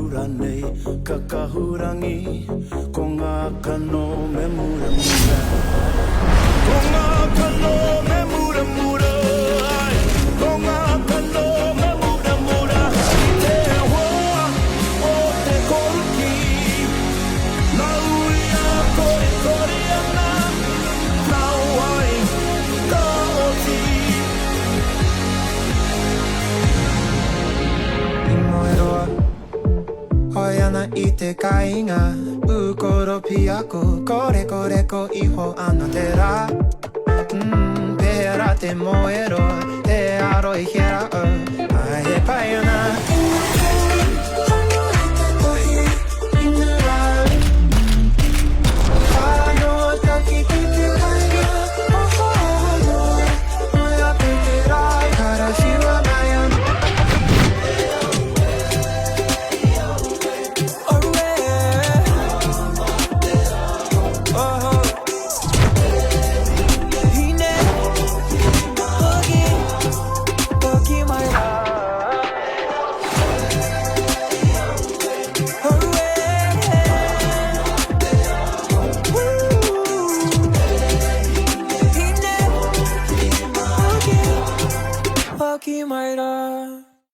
hura nei kakahurangi ko ngā kano me mura mura ko ngā kano me mura mura ai ko ngā kano me mura mura te hoa o te koruki na ui a kore kore ana na wai ka oti imoeroa hoi ana I te kāinga ukoro piako kore kore ko iho ana te rā pēra te moero te aro I hera o ai he pai ana Tāmaki mai rā